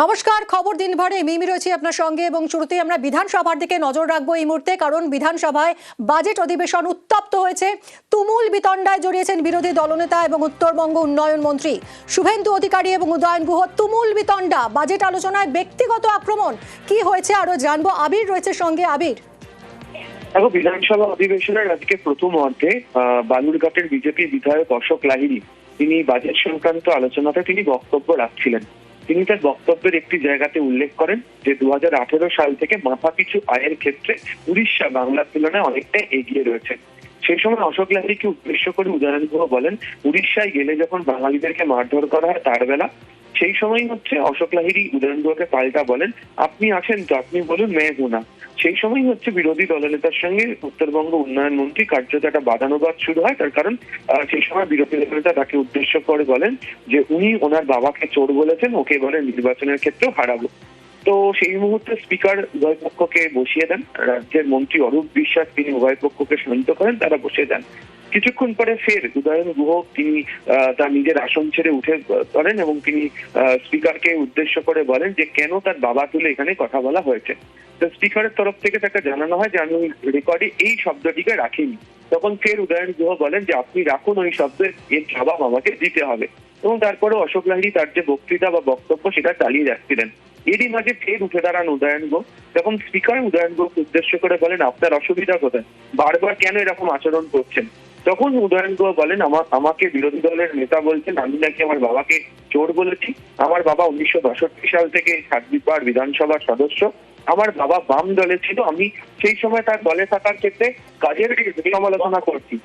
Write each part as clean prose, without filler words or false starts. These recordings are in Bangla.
নমস্কার, খবর দিনভরে মিমি রয়েছে আপনার সঙ্গে এবং শুরুতেই আমরা বিধানসভার দিকে নজর রাখবো এই মুহূর্তে, কারণ বিধানসভায় বাজেট অধিবেশন উত্তপ্ত হয়েছে। তুমুল বিতণ্ডায় জড়িয়েছেন বিরোধী দলনেতা এবং উত্তরবঙ্গ উন্নয়ন মন্ত্রী শুভেন্দু অধিকারী এবং উদয়ন গুহ। তুমুল বিতণ্ডা, বাজেট আলোচনায় ব্যক্তিগত আক্রমণ, কি হয়েছে আরো জানবো। আবির রয়েছে সঙ্গে। আবির, দেখো, বিধানসভা অধিবেশনের আজকে প্রথম অর্ধে বালুরঘাটের বিজেপি বিধায়ক অশোক লাহিড়ী তিনি বাজেট সংক্রান্ত আলোচনাতে তিনি বক্তব্য রাখছিলেন। তিনি তার বক্তব্যের একটি জায়গাতে উল্লেখ করেন যে 2018 সাল থেকে মাথাপিছু আয়ের ক্ষেত্রে উড়িষ্যা বাংলার তুলনায় অনেকটা এগিয়ে রয়েছে। সেই সময় অশোক লাহিড়ীকে উদ্দেশ্য করে উদয়ন গুহ বলেন, উড়িষ্যায় গেলে যখন বাঙালিদেরকে মারধর করা হয় তার বেলা, সেই সময় অশোক লাহিড়ী উদয়ন গুহকে পাল্টা বলেন, আপনি আছেন তো, আপনি বলুন মেয়ে গুনা। সেই সময় বিরোধী দলনেতার সঙ্গে উত্তরবঙ্গ উন্নয়ন মন্ত্রী কার্যত একটা বাদানুবাদ শুরু হয়। তার কারণ সেই সময় বিরোধী দলনেতা তাকে উদ্দেশ্য করে বলেন যে উনি ওনার বাবাকে চোর বলেছেন, ওকে বলেন নির্বাচনের ক্ষেত্রেও হারাবো। তো সেই মুহূর্তে স্পিকার উভয় পক্ষকে বসিয়ে দেন। রাজ্যের মন্ত্রী অরূপ বিশ্বাস তিনি উভয় পক্ষকে শান্ত করেন, তারা বসে দেন। কিছুক্ষণ পরে ফের উদয়ন গুহ তিনি তার নিজের আসন ছেড়ে উঠে পড়েন এবং তিনি স্পিকারকে উদ্দেশ্য করে বলেন যে কেন তার বাবা তুলে এখানে কথা বলা হয়েছে। তো স্পিকারের তরফ থেকে তাকে জানানো হয় যে আমি রেকর্ডে এই শব্দটিকে রাখিনি। তখন ফের উদয়ন গুহ বলেন যে আপনি রাখুন ওই শব্দের, এর জবাব আমাকে দিতে হবে। এবং তারপরে অশোক লাহিড়ী তার যে বক্তৃতা বা বক্তব্য সেটা চালিয়ে যাচ্ছিলেন। এরই মাঝে ফের উঠে দাঁড়ান উদয়ন গুহ। তখন স্পিকার উদয়ন গুহকে উদ্দেশ্য করে বলেন, আপনার অসুবিধা কোথায়, বারবার কেন এরকম আচরণ করছেন। তখন উদয়ন গুহ বলেন, আমাকে বিরোধী দলের নেতা বলছেন আমি নাকি আমার বাবাকে চোর বলেছি। আমার বাবা 1962 সাল থেকে 26 বার বিধানসভার সদস্য। আমার বাবা বাম দলে ছিল, আমি সেই সময় তার দলে থাকার ক্ষেত্রে কাজের সমালোচনা করছি।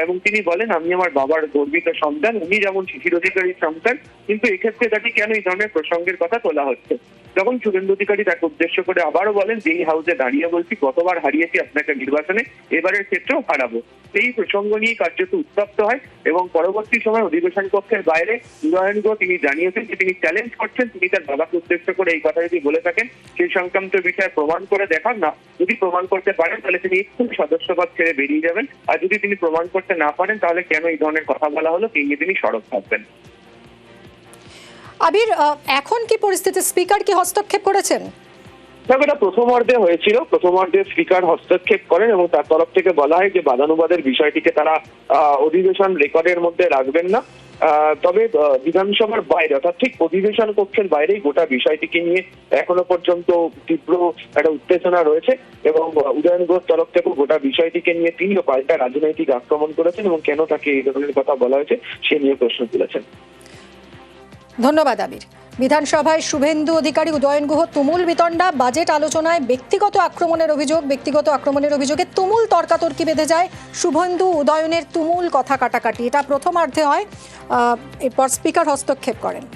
এবং তিনি বলেন আমি আমার বাবার গর্বিত সন্তান, উনি যেমন শিশির অধিকারীর সন্তান, কিন্তু এক্ষেত্রে তাকে কেন এই ধরনের প্রসঙ্গের কথা তোলা হচ্ছে। তখন শুভেন্দু অধিকারী তাকে উদ্দেশ্য করে আবারও বলেন যে এই হাউসে দাঁড়িয়ে বলছি গতবার হারিয়েছি আপনাকে নির্বাচনে, এবারের ক্ষেত্রেও হারাবো। এই প্রসঙ্গ নিয়ে কার্যত উত্তপ্ত হয় এবং পরবর্তী সময় অধিবেশন কক্ষের বাইরে উদয়ন গুহ তিনি জানিয়েছেন যে তিনি চ্যালেঞ্জ করছেন, তিনি তার বাবাকে উদ্দেশ্য করে এই কথা যদি বলে থাকেন সেই সংক্রান্ত বিষয়ে প্রমাণ করে দেখান না। যদি প্রমাণ করতে পারেন তাহলে তিনি এক্ষুনি সদস্যপদ ছেড়ে বেরিয়ে যাবেন, আর যদি তিনি প্রমাণ করতে না পারেন তাহলে কেন এই ধরনের কথা বলা হলো এই নিয়ে তিনি সরব থাকবেন। আবির, এখন কি পরিস্থিতি? স্পিকার কি হস্তক্ষেপ করেছেন? এটা প্রথম অর্ধে হয়েছিল। প্রথম অর্ধে স্পিকার হস্তক্ষেপ করেন এবং তার তরফ থেকে বলা হয় যে বাদানুবাদের বিষয়টিকে তারা অধিবেশন রেকর্ডের মধ্যে রাখবেন না। তবে বিধানসভার বাইরে অর্থাৎ ঠিক অধিবেশন কক্ষের বাইরেই গোটা বিষয়টিকে নিয়ে এখনো পর্যন্ত তীব্র একটা উত্তেজনা রয়েছে এবং উদয়ন গুহর তরফ থেকে গোটা বিষয়টিকে নিয়ে তিনিও পাল্টা রাজনৈতিক আক্রমণ করেছেন এবং কেন তাকে এই ধরনের কথা বলা হয়েছে সে নিয়ে প্রশ্ন তুলেছেন। ধন্যবাদ আবির। বিধানসভায় শুভেন্দু অধিকারী উদয়ন গুহ তুমুল বিতণ্ডা, বাজেট আলোচনায় ব্যক্তিগত আক্রমণের অভিযোগে তুমুল তর্কাতর্কি বেঁধে যায়। শুভেন্দু উদয়নের তুমুল কথা কাটাকাটি, এটা প্রথমার্ধে হয়। এরপর স্পিকার হস্তক্ষেপ করেন।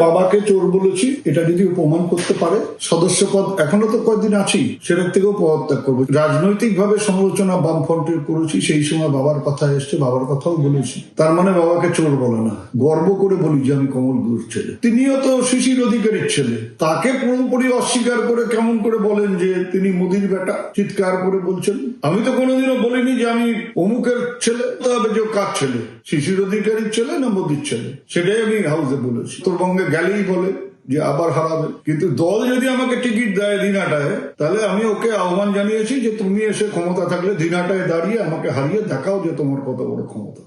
বাবাকে চোর বলেছি, এটা যদি প্রমাণ করতে পারে সদস্যপদ এখনো তো কয়েকদিন আছি, সেটার থেকেও পদত্যাগ করবো। রাজনৈতিক ভাবে সমালোচনা বামফ্রন্টের করেছি, সেই সময় বাবার কথা এসছে, বাবার কথাও বলেছি। তার মানে বাবাকে চোর বলে না, গর্ব করে বলি যে আমি কমল গুরুর ছেলে। তিনিও তো শিশির অধিকারীর ছেলে, তাকে পুরোপুরি অস্বীকার করে কেমন করে বলেন যে তিনি মোদির বেটা, চিৎকার করে বলছেন। আমি তো কোনোদিনও বলিনি যে আমি অমুকের ছেলে, তবে যে কার ছেলে, শিশির অধিকারীর ছেলে না মোদির ছেলে, সেটাই আমি হাউসে বলেছি। উত্তরবঙ্গে গেলেই বলে যে আবার হারাবে, কিন্তু দল যদি আমাকে টিকিট দেয় দিনাটায়, তাহলে আমি ওকে আহ্বান জানিয়েছি যে তুমি এসে ক্ষমতা থাকলে দিনাটায় দাঁড়িয়ে আমাকে হারিয়ে দেখাও যে তোমার কত বড় ক্ষমতা।